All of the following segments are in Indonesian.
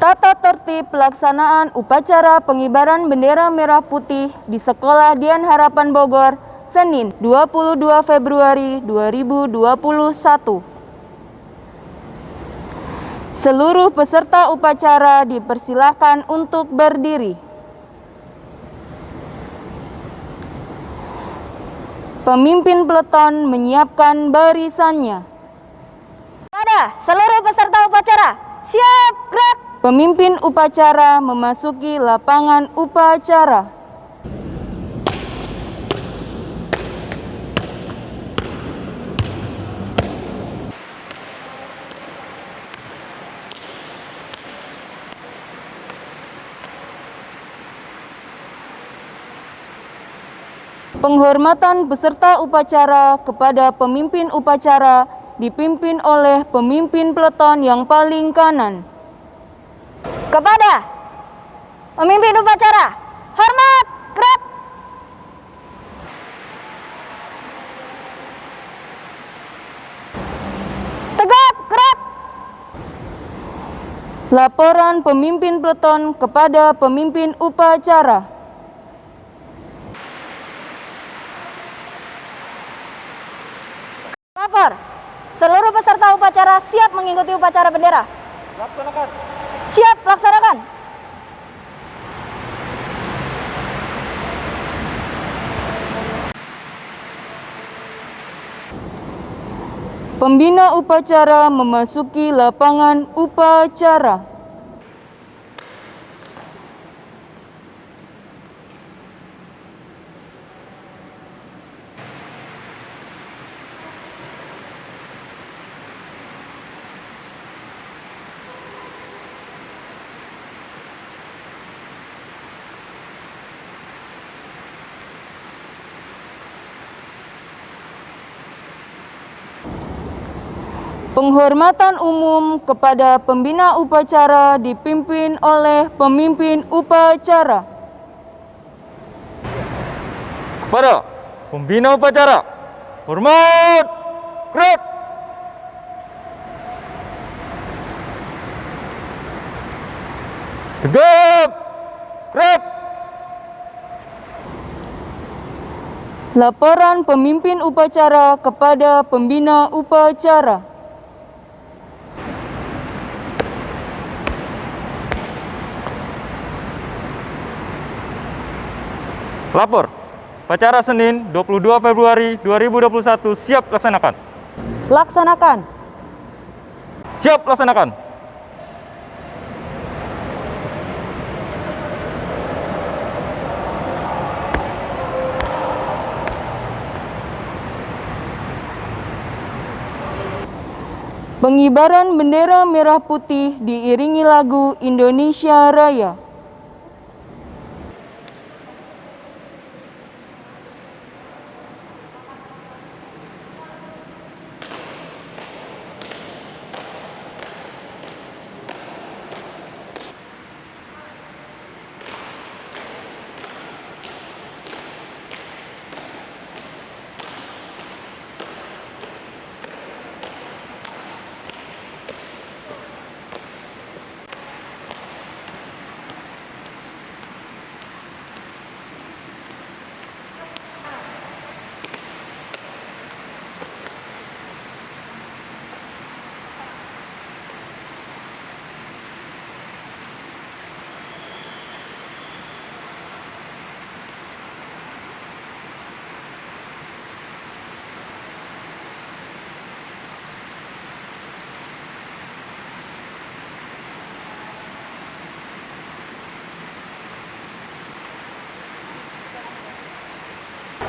Tata tertib pelaksanaan upacara pengibaran bendera merah putih di Sekolah Dian Harapan Bogor, Senin 22 Februari 2021. Seluruh peserta upacara dipersilakan untuk berdiri. Pemimpin peleton menyiapkan barisannya. Pada seluruh peserta upacara, siap gerak! Pemimpin upacara memasuki lapangan upacara. Penghormatan peserta upacara kepada pemimpin upacara dipimpin oleh pemimpin peleton yang paling kanan. Kepada pemimpin upacara, hormat, gerak! Tegap, gerak! Laporan pemimpin peleton kepada pemimpin upacara. Lapor, seluruh peserta upacara siap mengikuti upacara bendera. Laksanakan. Siap, laksanakan. Pembina upacara memasuki lapangan upacara. Penghormatan umum kepada pembina upacara dipimpin oleh pemimpin upacara. Kepada pembina upacara, hormat, gerak! Tegap, gerak! Laporan pemimpin upacara kepada pembina upacara. Lapor, upacara Senin 22 Februari 2021 siap laksanakan. Laksanakan. Siap laksanakan. Pengibaran bendera merah putih diiringi lagu Indonesia Raya.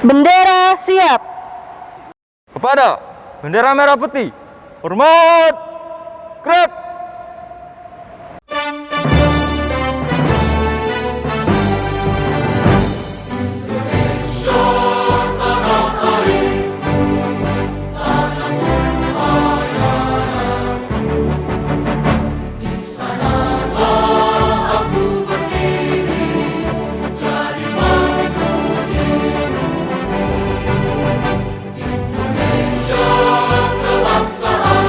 Bendera siap. Kepada bendera merah putih, hormat, gerak! Indonesia kebangsaan,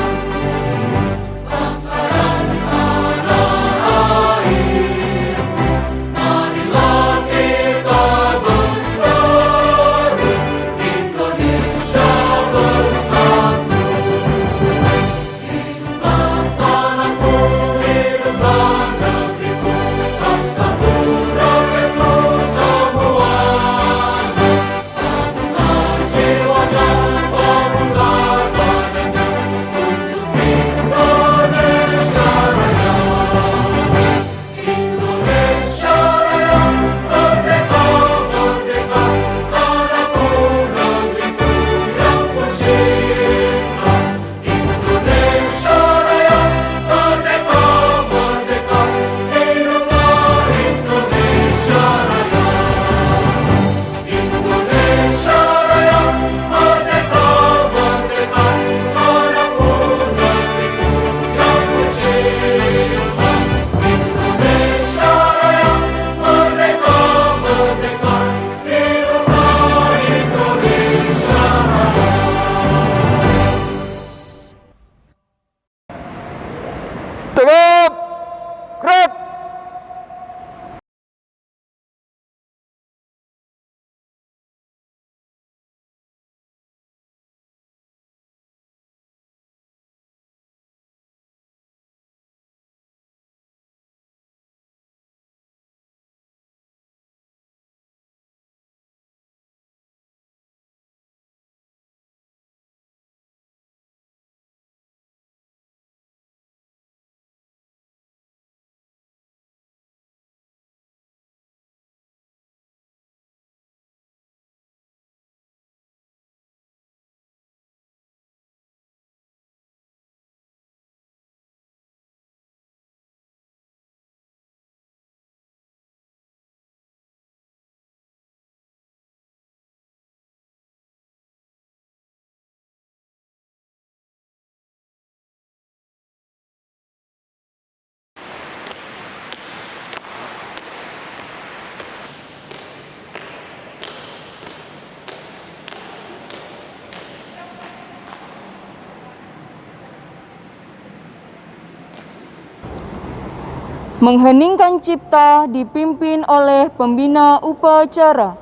Mengheningkan cipta dipimpin oleh pembina upacara.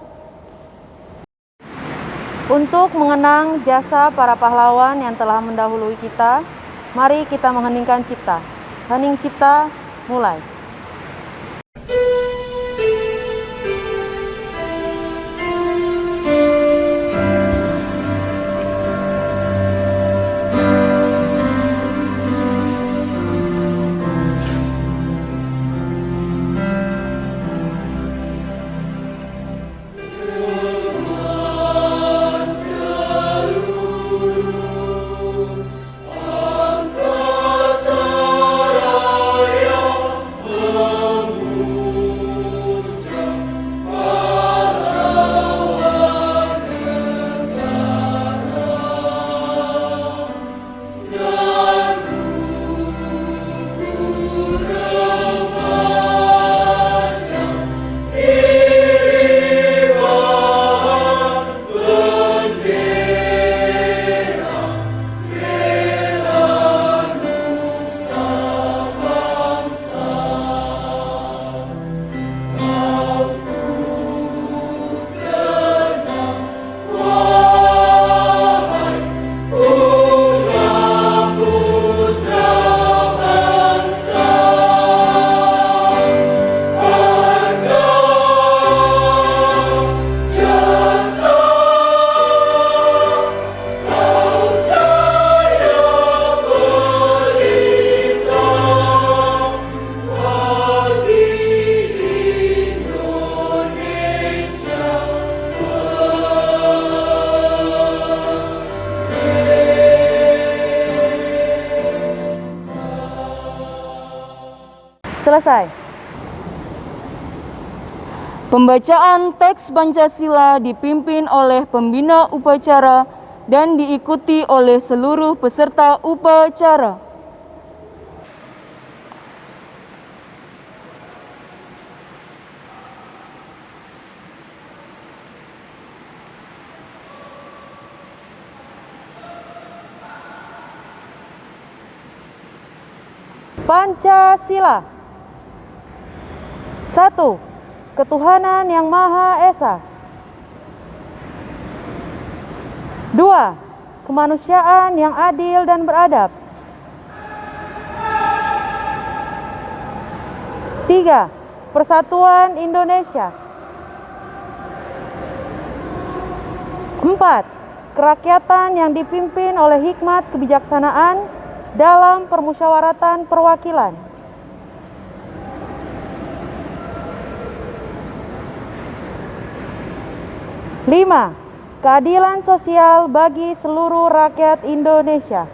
Untuk mengenang jasa para pahlawan yang telah mendahului kita, mari kita mengheningkan cipta. Hening cipta, mulai. Selesai. Pembacaan teks Pancasila dipimpin oleh pembina upacara dan diikuti oleh seluruh peserta upacara. Pancasila. 1. Ketuhanan yang Maha Esa. 2. Kemanusiaan yang adil dan beradab. 3. Persatuan Indonesia. 4. Kerakyatan yang dipimpin oleh hikmat kebijaksanaan dalam permusyawaratan perwakilan. 5. Keadilan sosial bagi seluruh rakyat Indonesia.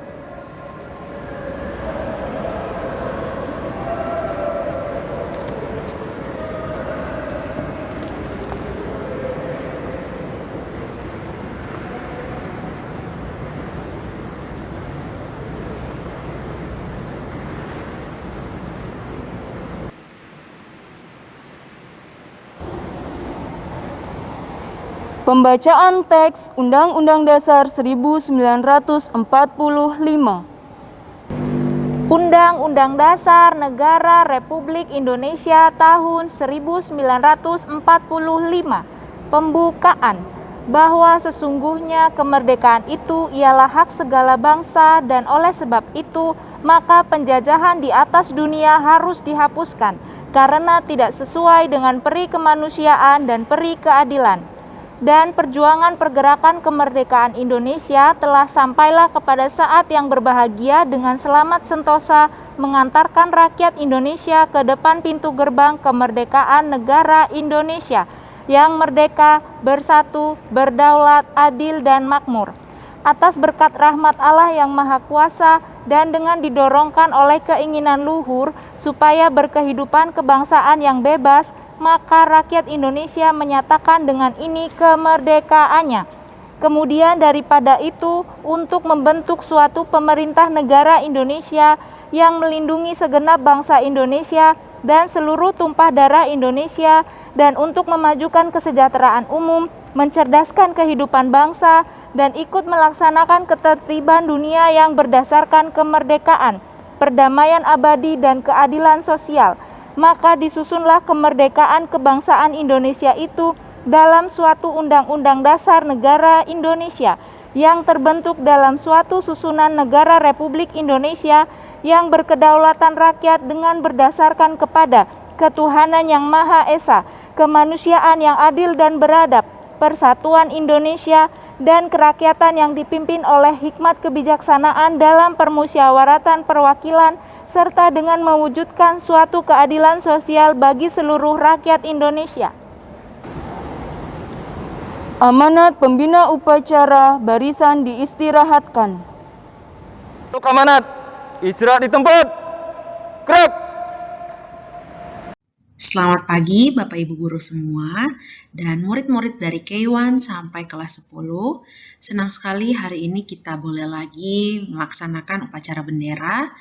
Pembacaan teks Undang-Undang Dasar 1945. Undang-Undang Dasar Negara Republik Indonesia tahun 1945. Pembukaan bahwa sesungguhnya kemerdekaan itu ialah hak segala bangsa dan oleh sebab itu maka penjajahan di atas dunia harus dihapuskan karena tidak sesuai dengan peri kemanusiaan dan peri keadilan. Dan perjuangan pergerakan kemerdekaan Indonesia telah sampailah kepada saat yang berbahagia dengan selamat sentosa mengantarkan rakyat Indonesia ke depan pintu gerbang kemerdekaan negara Indonesia yang merdeka, bersatu, berdaulat, adil, dan makmur. Atas berkat rahmat Allah yang Maha Kuasa dan dengan didorongkan oleh keinginan luhur supaya berkehidupan kebangsaan yang bebas, maka rakyat Indonesia menyatakan dengan ini kemerdekaannya. Kemudian daripada itu, untuk membentuk suatu pemerintah negara Indonesia yang melindungi segenap bangsa Indonesia dan seluruh tumpah darah Indonesia, dan untuk memajukan kesejahteraan umum, mencerdaskan kehidupan bangsa, dan ikut melaksanakan ketertiban dunia yang berdasarkan kemerdekaan, perdamaian abadi, dan keadilan sosial. maka disusunlah kemerdekaan kebangsaan Indonesia itu dalam suatu undang-undang dasar negara Indonesia yang terbentuk dalam suatu susunan negara Republik Indonesia yang berkedaulatan rakyat dengan berdasarkan kepada ketuhanan yang Maha Esa, kemanusiaan yang adil dan beradab, persatuan Indonesia, dan kerakyatan yang dipimpin oleh hikmat kebijaksanaan dalam permusyawaratan perwakilan, serta dengan mewujudkan suatu keadilan sosial bagi seluruh rakyat Indonesia. Amanat pembina upacara barisan diistirahatkan. Untuk amanat, istirahat di tempat. Gerak! Selamat pagi Bapak Ibu Guru semua dan murid-murid dari K1 sampai kelas 10. Senang sekali hari ini kita boleh lagi melaksanakan upacara bendera.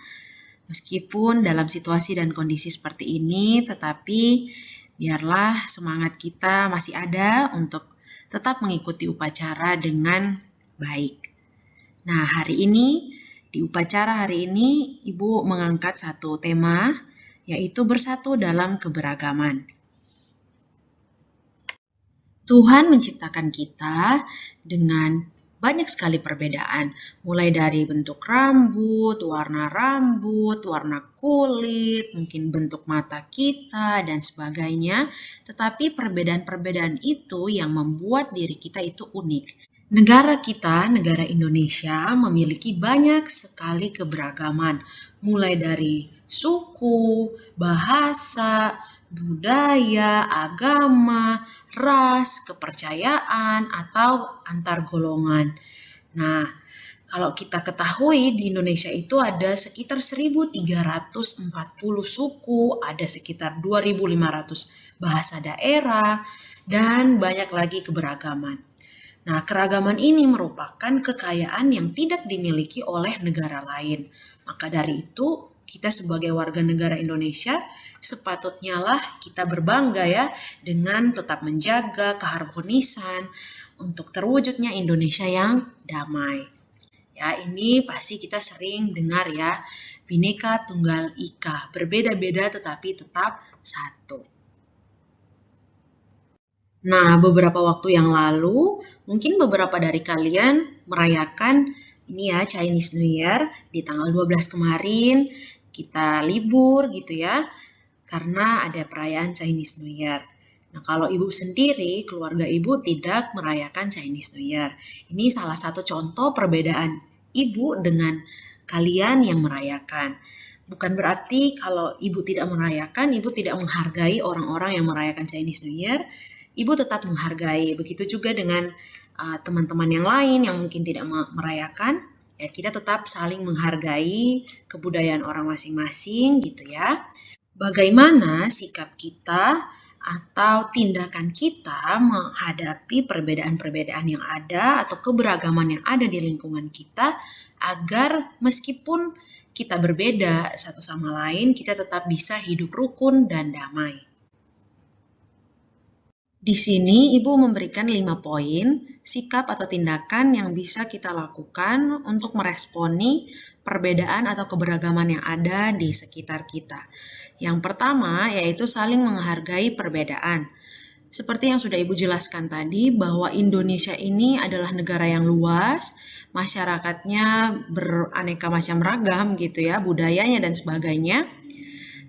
Meskipun dalam situasi dan kondisi seperti ini, tetapi biarlah semangat kita masih ada untuk tetap mengikuti upacara dengan baik. Nah, hari ini, di upacara hari ini, Ibu mengangkat satu tema, yaitu bersatu dalam keberagaman. Tuhan menciptakan kita dengan banyak sekali perbedaan, mulai dari bentuk rambut, warna kulit, mungkin bentuk mata kita, dan sebagainya. Tetapi perbedaan-perbedaan itu yang membuat diri kita itu unik. Negara kita, negara Indonesia, memiliki banyak sekali keberagaman, mulai dari suku, bahasa, budaya, agama, ras, kepercayaan, atau antar golongan. Nah, kalau kita ketahui di Indonesia itu ada sekitar 1.340 suku, ada sekitar 2.500 bahasa daerah, dan banyak lagi keberagaman. Nah, keragaman ini merupakan kekayaan yang tidak dimiliki oleh negara lain. Maka dari itu, kita sebagai warga negara Indonesia sepatutnya lah kita berbangga ya dengan tetap menjaga keharmonisan untuk terwujudnya Indonesia yang damai. Ya, ini pasti kita sering dengar ya, Bhinneka Tunggal Ika, berbeda-beda tetapi tetap satu. Nah, beberapa waktu yang lalu, mungkin beberapa dari kalian merayakan ini ya, Chinese New Year di tanggal 12 kemarin, kita libur gitu ya, karena ada perayaan Chinese New Year. Nah, kalau ibu sendiri, keluarga ibu tidak merayakan Chinese New Year. Ini salah satu contoh perbedaan ibu dengan kalian yang merayakan. Bukan berarti kalau ibu tidak merayakan, ibu tidak menghargai orang-orang yang merayakan Chinese New Year. Ibu tetap menghargai. Begitu juga dengan teman-teman yang lain yang mungkin tidak merayakan. Ya, kita tetap saling menghargai kebudayaan orang masing-masing gitu ya. Bagaimana sikap kita atau tindakan kita menghadapi perbedaan-perbedaan yang ada atau keberagaman yang ada di lingkungan kita agar meskipun kita berbeda satu sama lain, kita tetap bisa hidup rukun dan damai. Di sini Ibu memberikan 5 poin sikap atau tindakan yang bisa kita lakukan untuk meresponi perbedaan atau keberagaman yang ada di sekitar kita. Yang pertama yaitu saling menghargai perbedaan. Seperti yang sudah Ibu jelaskan tadi bahwa Indonesia ini adalah negara yang luas, masyarakatnya beraneka macam ragam gitu ya, budayanya dan sebagainya.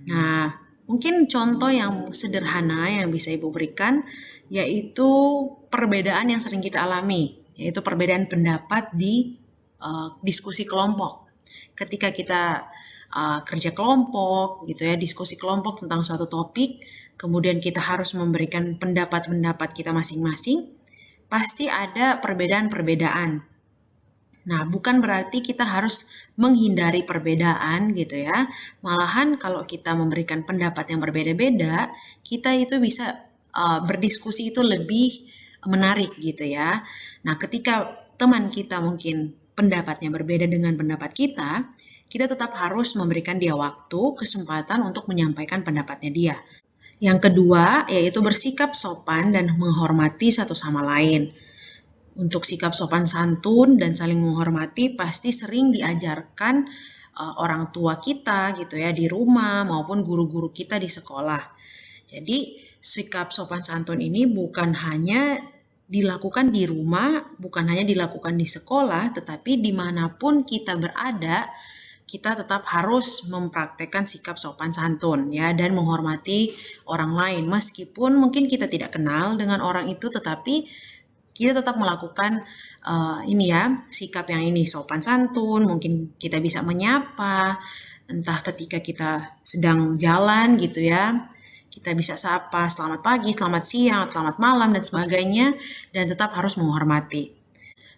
Nah, mungkin contoh yang sederhana yang bisa Ibu berikan yaitu perbedaan yang sering kita alami, yaitu perbedaan pendapat di diskusi kelompok. Ketika kita kerja kelompok gitu ya, diskusi kelompok tentang suatu topik, kemudian kita harus memberikan pendapat-pendapat kita masing-masing, pasti ada perbedaan-perbedaan. Nah, bukan berarti kita harus menghindari perbedaan gitu ya. Malahan kalau kita memberikan pendapat yang berbeda-beda, kita itu bisa berdiskusi itu lebih menarik gitu ya. Nah, ketika teman kita mungkin pendapatnya berbeda dengan pendapat kita tetap harus memberikan dia waktu, kesempatan untuk menyampaikan pendapatnya dia. Yang kedua, yaitu bersikap sopan dan menghormati satu sama lain. Untuk sikap sopan santun dan saling menghormati pasti sering diajarkan orang tua kita gitu ya di rumah maupun guru-guru kita di sekolah. Jadi sikap sopan santun ini bukan hanya dilakukan di rumah, bukan hanya dilakukan di sekolah, tetapi dimanapun kita berada, kita tetap harus mempraktekkan sikap sopan santun ya dan menghormati orang lain. Meskipun mungkin kita tidak kenal dengan orang itu, tetapi kita tetap melakukan sikap yang ini sopan santun. Mungkin kita bisa menyapa, entah ketika kita sedang jalan gitu ya, kita bisa sapa selamat pagi, selamat siang, selamat malam dan sebagainya, dan tetap harus menghormati.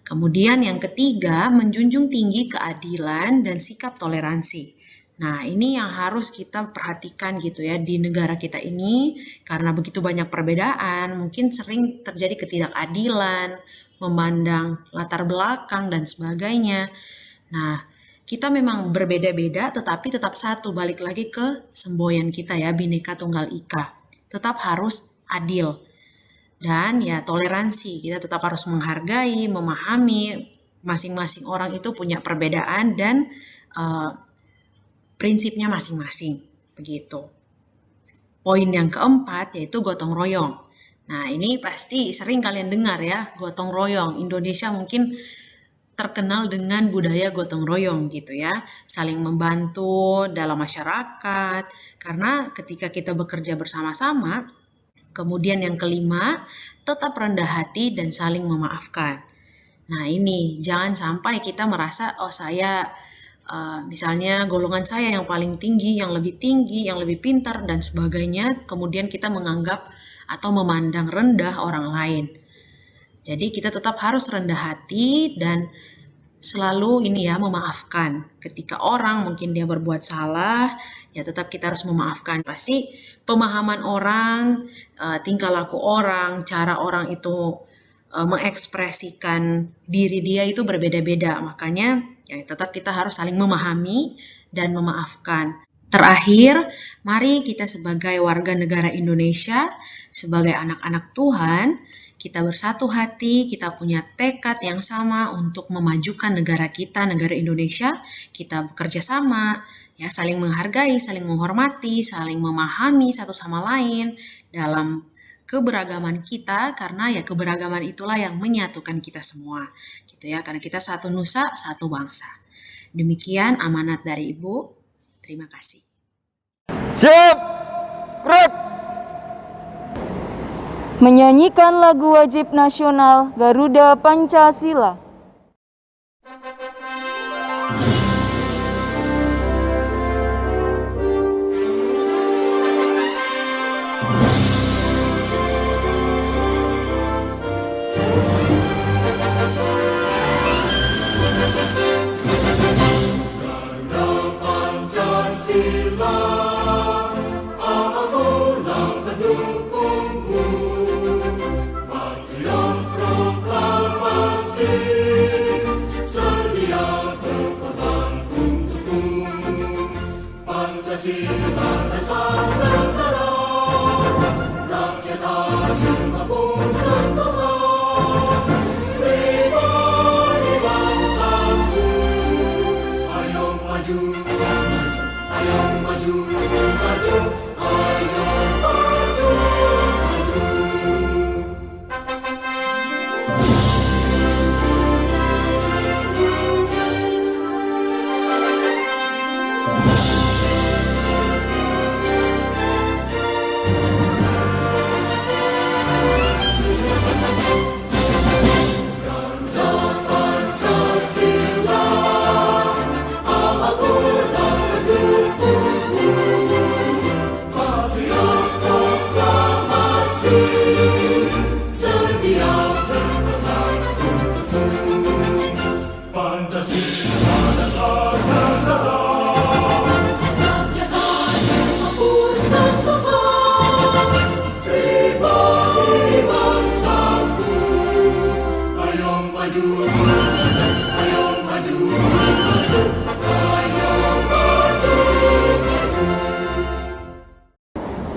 Kemudian yang ketiga, menjunjung tinggi keadilan dan sikap toleransi. Nah, ini yang harus kita perhatikan gitu ya di negara kita ini, karena begitu banyak perbedaan, mungkin sering terjadi ketidakadilan, memandang latar belakang dan sebagainya. Nah, kita memang berbeda-beda tetapi tetap satu, balik lagi ke semboyan kita ya, Bhinneka Tunggal Ika. Tetap harus adil. Dan ya toleransi, kita tetap harus menghargai, memahami masing-masing orang itu punya perbedaan dan prinsipnya masing-masing, begitu. Poin yang keempat yaitu gotong royong. Nah, ini pasti sering kalian dengar ya, gotong royong. Indonesia mungkin terkenal dengan budaya gotong royong gitu ya, saling membantu dalam masyarakat. Karena ketika kita bekerja bersama-sama, kemudian yang kelima, tetap rendah hati dan saling memaafkan. Nah, ini jangan sampai kita merasa saya misalnya golongan saya yang paling tinggi, yang lebih pintar dan sebagainya, kemudian kita menganggap atau memandang rendah orang lain. Jadi kita tetap harus rendah hati dan selalu memaafkan. Ketika orang mungkin dia berbuat salah, ya tetap kita harus memaafkan. Pasti pemahaman orang, tingkah laku orang, cara orang itu mengekspresikan diri dia itu berbeda-beda. Makanya ya tetap kita harus saling memahami dan memaafkan. Terakhir, mari kita sebagai warga negara Indonesia, sebagai anak-anak Tuhan, kita bersatu hati, kita punya tekad yang sama untuk memajukan negara kita, negara Indonesia. Kita bekerja sama, ya saling menghargai, saling menghormati, saling memahami satu sama lain dalam keberagaman kita, karena ya keberagaman itulah yang menyatukan kita semua, gitu ya. Karena kita satu nusa, satu bangsa. Demikian amanat dari Ibu. Terima kasih. Siap, gerak. Menyanyikan lagu wajib nasional Garuda Pancasila.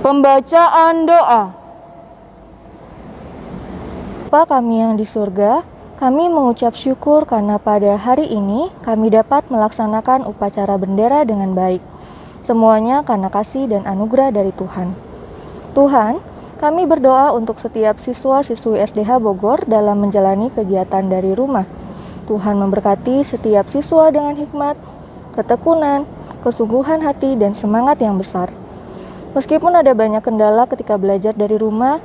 Pembacaan doa. Bapa kami yang di surga, Kami mengucap syukur karena pada hari ini kami dapat melaksanakan upacara bendera dengan baik. Semuanya karena kasih dan anugerah dari Tuhan. Tuhan, kami berdoa untuk setiap siswa-siswi SDH Bogor dalam menjalani kegiatan dari rumah. Tuhan memberkati setiap siswa dengan hikmat, ketekunan, kesungguhan hati, dan semangat yang besar. Meskipun ada banyak kendala ketika belajar dari rumah,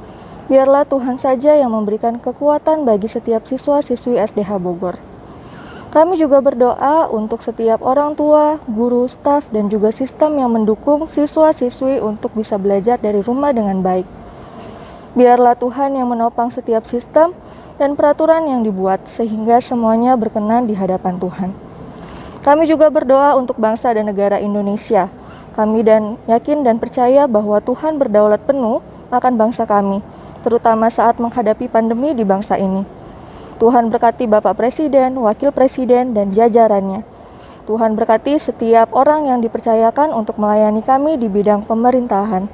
biarlah Tuhan saja yang memberikan kekuatan bagi setiap siswa-siswi SDH Bogor. Kami juga berdoa untuk setiap orang tua, guru, staf, dan juga sistem yang mendukung siswa-siswi untuk bisa belajar dari rumah dengan baik. Biarlah Tuhan yang menopang setiap sistem dan peraturan yang dibuat sehingga semuanya berkenan di hadapan Tuhan. Kami juga berdoa untuk bangsa dan negara Indonesia. Kami yakin dan percaya bahwa Tuhan berdaulat penuh akan bangsa kami, terutama saat menghadapi pandemi di bangsa ini. Tuhan berkati Bapak Presiden, Wakil Presiden, dan jajarannya. Tuhan berkati setiap orang yang dipercayakan untuk melayani kami di bidang pemerintahan.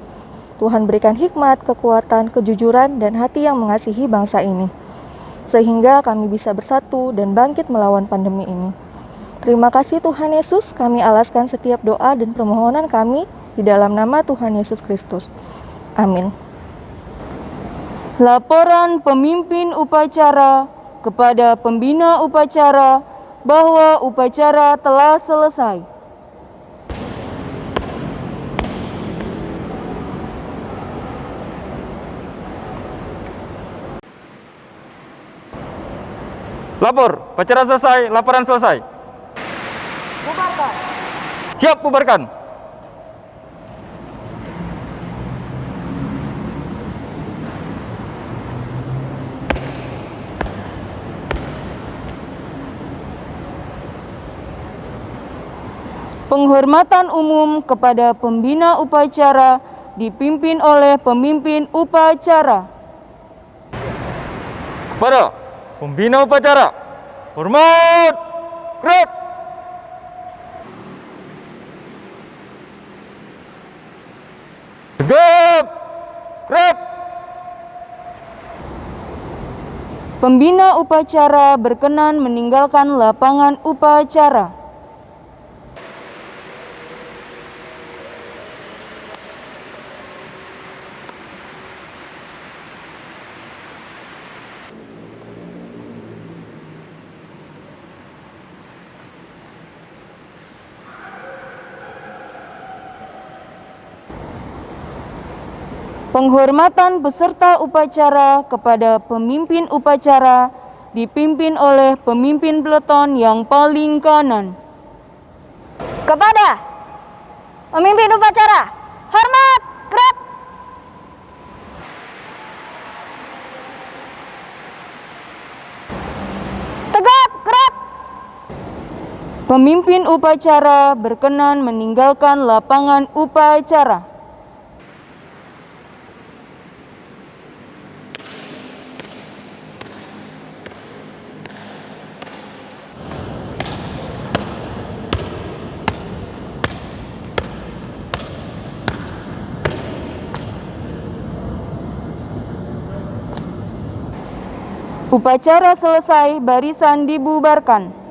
Tuhan berikan hikmat, kekuatan, kejujuran, dan hati yang mengasihi bangsa ini, sehingga kami bisa bersatu dan bangkit melawan pandemi ini. Terima kasih Tuhan Yesus, kami alaskan setiap doa dan permohonan kami di dalam nama Tuhan Yesus Kristus. Amin. Laporan pemimpin upacara kepada pembina upacara bahwa upacara telah selesai. Lapor, upacara selesai, laporan selesai. Bubarkan. Siap, bubarkan. Penghormatan umum kepada pembina upacara dipimpin oleh pemimpin upacara. Kepada pembina upacara, hormat, gerak. Tegap, gerak. Pembina upacara berkenan meninggalkan lapangan upacara. Penghormatan peserta upacara kepada pemimpin upacara dipimpin oleh pemimpin peleton yang paling kanan. Kepada pemimpin upacara, hormat, gerak. Tegap, gerak. Pemimpin upacara berkenan meninggalkan lapangan upacara. Upacara selesai, barisan dibubarkan.